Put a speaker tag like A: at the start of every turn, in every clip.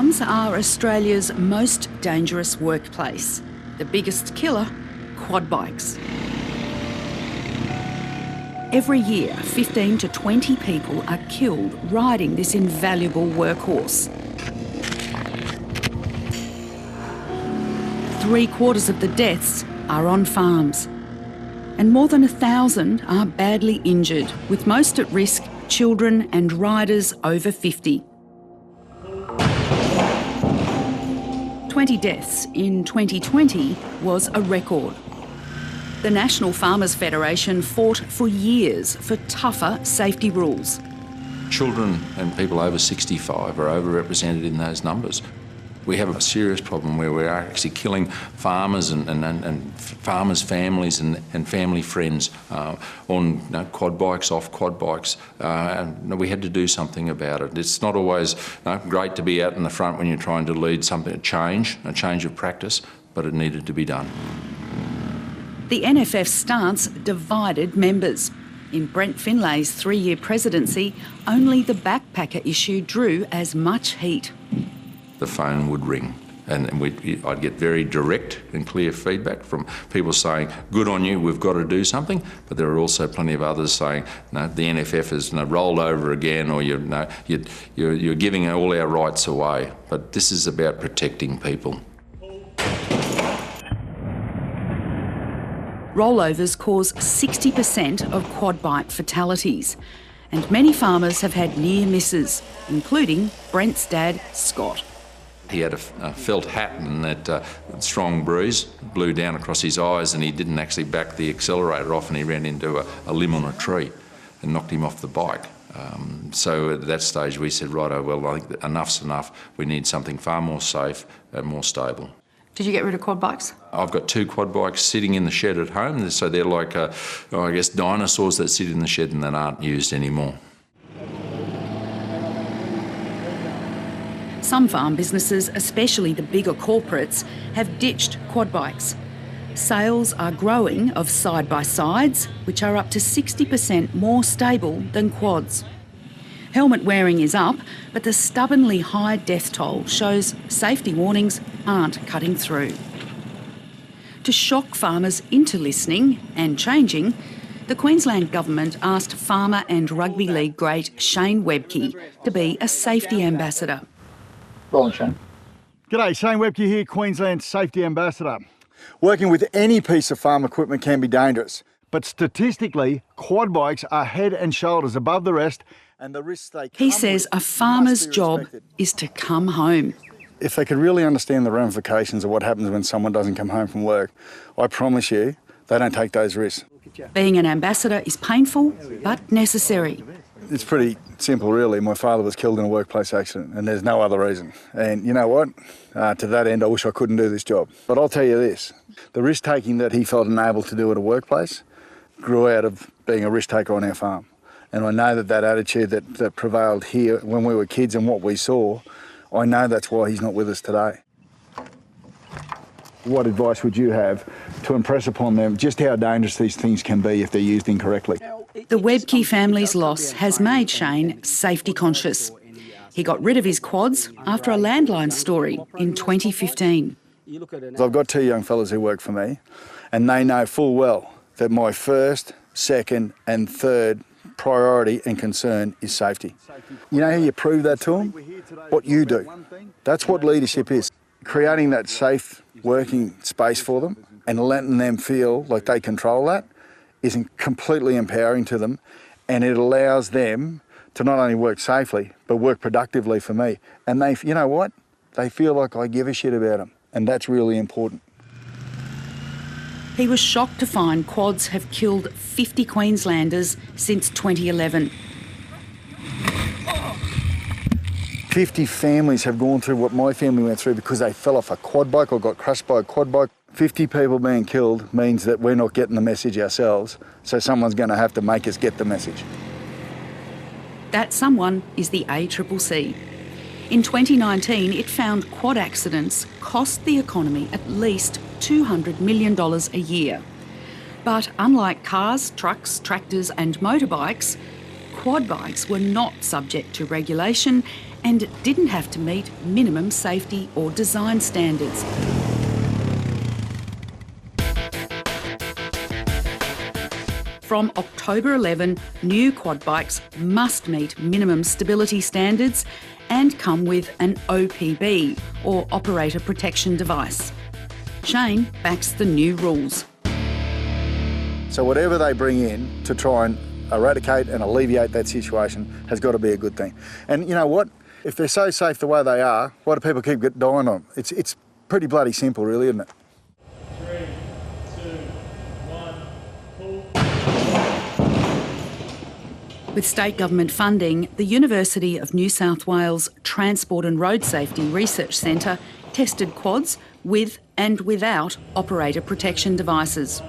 A: Farms are Australia's most dangerous workplace. The biggest killer, quad bikes. Every year, 15 to 20 people are killed riding this invaluable workhorse. 3/4 of the deaths are on farms. And more than 1,000 are badly injured, with most at risk children and riders over 50. 20 deaths in 2020 was a record. The National Farmers Federation fought for years for tougher safety rules.
B: Children and people over 65 are overrepresented in those numbers. We have a serious problem where we are actually killing farmers and farmers' families and family friends on quad bikes, off quad bikes. And we had to do something about it. It's not always great to be out in the front when you're trying to lead something, a change of practice, but it needed to be done.
A: The NFF's stance divided members. In Brent Finlay's 3-year presidency, only the backpacker issue drew as much heat.
B: The phone would ring and I'd get very direct and clear feedback from people saying, good on you, we've got to do something. But there are also plenty of others saying, no, the NFF has rolled over again, or you're giving all our rights away. But this is about protecting people.
A: Rollovers cause 60% of quad bike fatalities, and many farmers have had near misses, including Brent's dad, Scott.
B: He had a felt hat and that strong breeze blew down across his eyes, and he didn't actually back the accelerator off, and he ran into a limb on a tree and knocked him off the bike. So at that stage we said, righto, well, I think enough's enough. We need something far more safe and more stable.
A: Did you get rid of quad bikes?
B: I've got 2 quad bikes sitting in the shed at home, so they're like, I guess, dinosaurs that sit in the shed and that aren't used anymore.
A: Some farm businesses, especially the bigger corporates, have ditched quad bikes. Sales are growing of side-by-sides, which are up to 60% more stable than quads. Helmet wearing is up, but the stubbornly high death toll shows safety warnings aren't cutting through. To shock farmers into listening and changing, the Queensland Government asked farmer and rugby league great Shane Webcke to be a safety ambassador.
C: Rolling, Shane.
D: G'day, Shane Webcke here, Queensland's Safety Ambassador. Working with any piece of farm equipment can be dangerous, but statistically, quad bikes are head and shoulders above the rest, and the risks they come
A: He says a farmer's job is to come home.
D: If they could really understand the ramifications of what happens when someone doesn't come home from work, I promise you, they don't take those risks.
A: Being an ambassador is painful, but necessary.
D: It's pretty simple, really. My father was killed in a workplace accident, and there's no other reason. And you know what? To that end, I wish I couldn't do this job. But I'll tell you this, the risk-taking that he felt enabled to do at a workplace grew out of being a risk-taker on our farm. And I know that attitude that prevailed here when we were kids and what we saw, I know that's why he's not with us today. What advice would you have to impress upon them just how dangerous these things can be if they're used incorrectly?
A: The Webcke family's loss has made Shane safety conscious. He got rid of his quads after a landline story in 2015.
D: I've got 2 young fellas who work for me, and they know full well that my first, second and third priority and concern is safety. You know how you prove that to them? What you do. That's what leadership is. Creating that safe working space for them and letting them feel like they control that is completely empowering to them, and it allows them to not only work safely but work productively for me. And they, you know what? They feel like I give a shit about them, and that's really important.
A: He was shocked to find quads have killed 50 Queenslanders since 2011.
D: 50 families have gone through what my family went through because they fell off a quad bike or got crushed by a quad bike. 50 people being killed means that we're not getting the message ourselves, so someone's going to have to make us get the message.
A: That someone is the ACCC. In 2019, it found quad accidents cost the economy at least $200 million a year. But unlike cars, trucks, tractors and motorbikes, quad bikes were not subject to regulation and didn't have to meet minimum safety or design standards. From October 11, new quad bikes must meet minimum stability standards and come with an OPB, or Operator Protection Device. Shane backs the new rules.
D: So whatever they bring in to try and eradicate and alleviate that situation has got to be a good thing. And you know what? If they're so safe the way they are, why do people keep dying on them? It's pretty bloody simple, really, isn't it?
C: 3, 2, 1, pull.
A: With state government funding, the University of New South Wales Transport and Road Safety Research Centre tested quads with and without operator protection devices.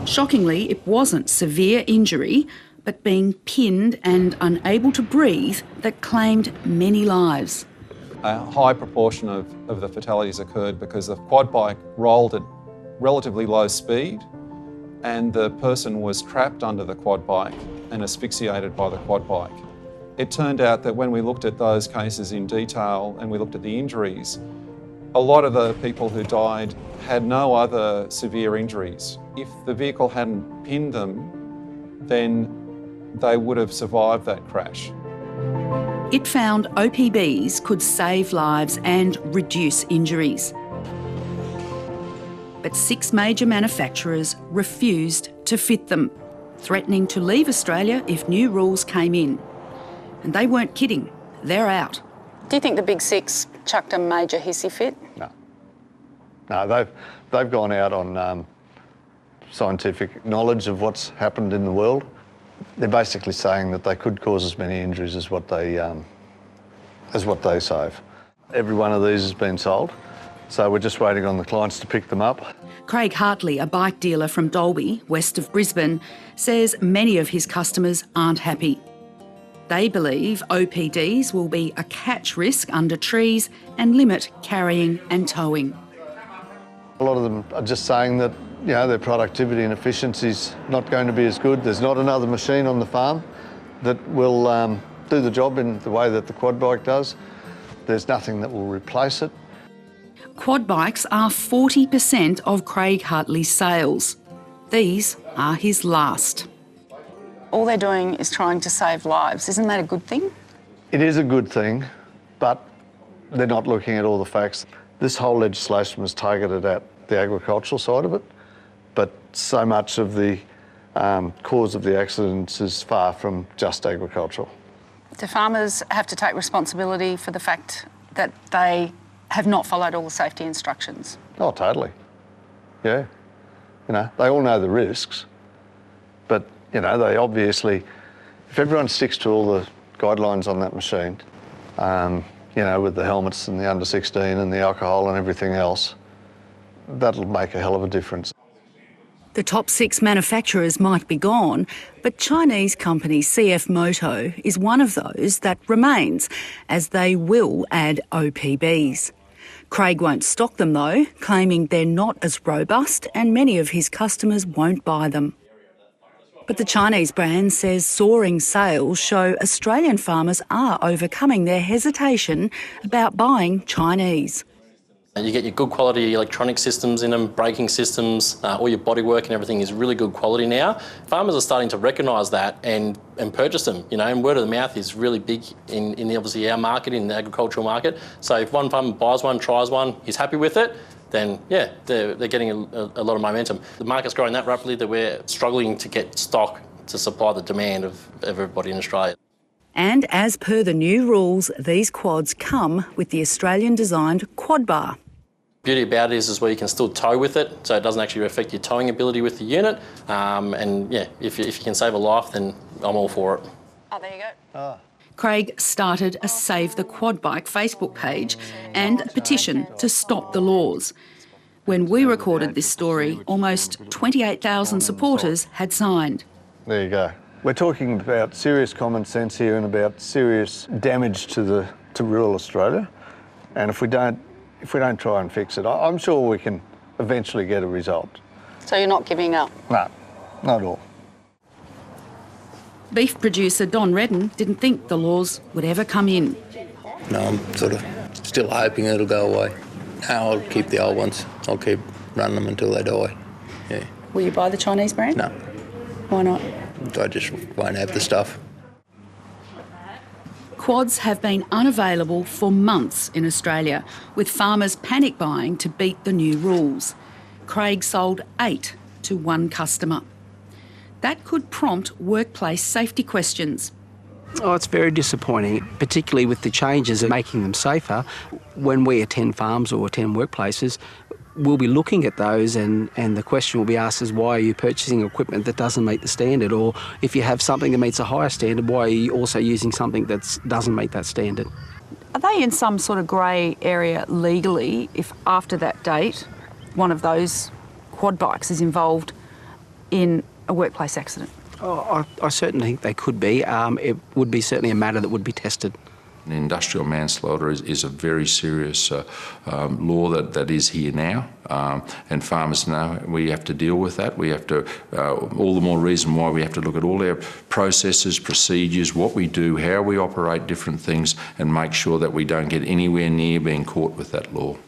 A: Shockingly, it wasn't severe injury, but being pinned and unable to breathe that claimed many lives.
E: A high proportion of the fatalities occurred because the quad bike rolled at relatively low speed and the person was trapped under the quad bike and asphyxiated by the quad bike. It turned out that when we looked at those cases in detail and we looked at the injuries, a lot of the people who died had no other severe injuries. If the vehicle hadn't pinned them, then they would have survived that crash.
A: It found OPBs could save lives and reduce injuries. But 6 major manufacturers refused to fit them, threatening to leave Australia if new rules came in. And they weren't kidding, they're out.
F: Do you think the big 6 chucked a major hissy fit?
G: No, they've gone out on scientific knowledge of what's happened in the world. They're basically saying that they could cause as many injuries as what they save. Every one of these has been sold, so we're just waiting on the clients to pick them up.
A: Craig Hartley, a bike dealer from Dalby, west of Brisbane, says many of his customers aren't happy. They believe OPDs will be a catch risk under trees and limit carrying and towing.
G: A lot of them are just saying that, you know, their productivity and efficiency is not going to be as good. There's not another machine on the farm that will do the job in the way that the quad bike does. There's nothing that will replace it.
A: Quad bikes are 40% of Craig Hartley's sales. These are his last.
F: All they're doing is trying to save lives. Isn't that a good thing?
G: It is a good thing, but they're not looking at all the facts. This whole legislation was targeted at the agricultural side of it, but so much of the cause of the accidents is far from just agricultural.
F: Do farmers have to take responsibility for the fact that they have not followed all the safety instructions?
G: Oh, totally. Yeah. You know, they all know the risks, but, you know, they obviously, if everyone sticks to all the guidelines on that machine, you know, with the helmets and the under 16 and the alcohol and everything else, that'll make a hell of a difference.
A: The top 6 manufacturers might be gone, but Chinese company CF Moto is one of those that remains, as they will add OPBs. Craig won't stock them though, claiming they're not as robust and many of his customers won't buy them. But the Chinese brand says soaring sales show Australian farmers are overcoming their hesitation about buying Chinese.
H: You get your good quality electronic systems in them, braking systems, all your bodywork and everything is really good quality now. Farmers are starting to recognise that and purchase them, you know, and word of the mouth is really big in obviously our market, in the agricultural market. So if one farmer buys one, tries one, he's happy with it, then yeah, they're getting a lot of momentum. The market's growing that rapidly that we're struggling to get stock to supply the demand of everybody in Australia.
A: And as per the new rules, these quads come with the Australian-designed quad bar.
H: Beauty about it is where you can still tow with it, so it doesn't actually affect your towing ability with the unit. And yeah, if you can save a life, then I'm all for it.
F: Oh, there you go.
A: Craig started a Save the Quad Bike Facebook page and a petition to stop the laws. When we recorded this story, almost 28,000 supporters had signed.
G: There you go. We're talking about serious common sense here and about serious damage to rural Australia. And if we don't try and fix it, I'm sure we can eventually get a result.
F: So you're not giving up?
G: No, not at all.
A: Beef producer Don Redden didn't think the laws would ever come in.
I: No, I'm sort of still hoping it'll go away. No, I'll keep the old ones. I'll keep running them until they die. Yeah.
F: Will you buy the Chinese brand?
I: No,
F: Why not?
I: I just won't have the stuff.
A: Quads have been unavailable for months in Australia, with farmers panic buying to beat the new rules. Craig sold 8 to one customer. That could prompt workplace safety questions.
J: Oh, it's very disappointing, particularly with the changes of making them safer. When we attend farms or attend workplaces, we'll be looking at those and the question will be asked is, why are you purchasing equipment that doesn't meet the standard? Or if you have something that meets a higher standard, why are you also using something that doesn't meet that standard?
F: Are they in some sort of grey area legally if after that date one of those quad bikes is involved in a workplace accident?
J: Oh, I certainly think they could be. It would be certainly a matter that would be tested.
B: Industrial manslaughter is a very serious law that is here now, and farmers know we have to deal with that. We have to, all the more reason why we have to look at all our processes, procedures, what we do, how we operate different things, and make sure that we don't get anywhere near being caught with that law.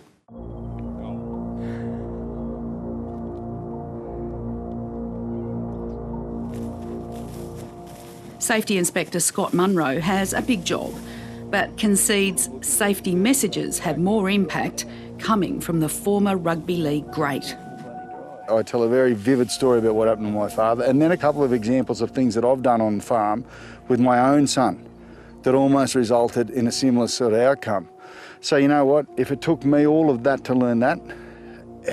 A: Safety Inspector Scott Munro has a big job, but concedes safety messages have more impact coming from the former rugby league great.
D: I tell a very vivid story about what happened to my father, and then a couple of examples of things that I've done on farm with my own son that almost resulted in a similar sort of outcome. So you know what, if it took me all of that to learn that,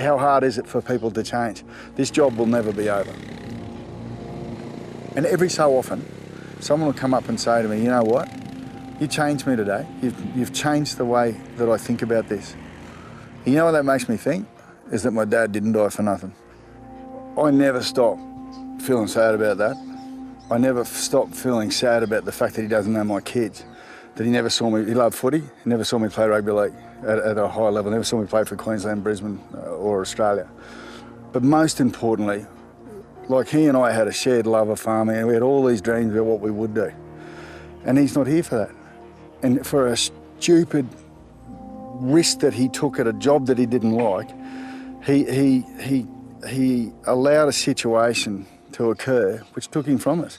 D: how hard is it for people to change? This job will never be over. And every so often, someone will come up and say to me, you know what, you changed me today. You've changed the way that I think about this. You know what that makes me think? Is that my dad didn't die for nothing. I never stop feeling sad about that. I never stop feeling sad about the fact that he doesn't know my kids, that he never saw me, he loved footy, he never saw me play rugby league at a high level, never saw me play for Queensland, Brisbane or Australia. But most importantly, like he and I had a shared love of farming and we had all these dreams about what we would do. And he's not here for that. And for a stupid risk that he took at a job that he didn't like, he allowed a situation to occur which took him from us.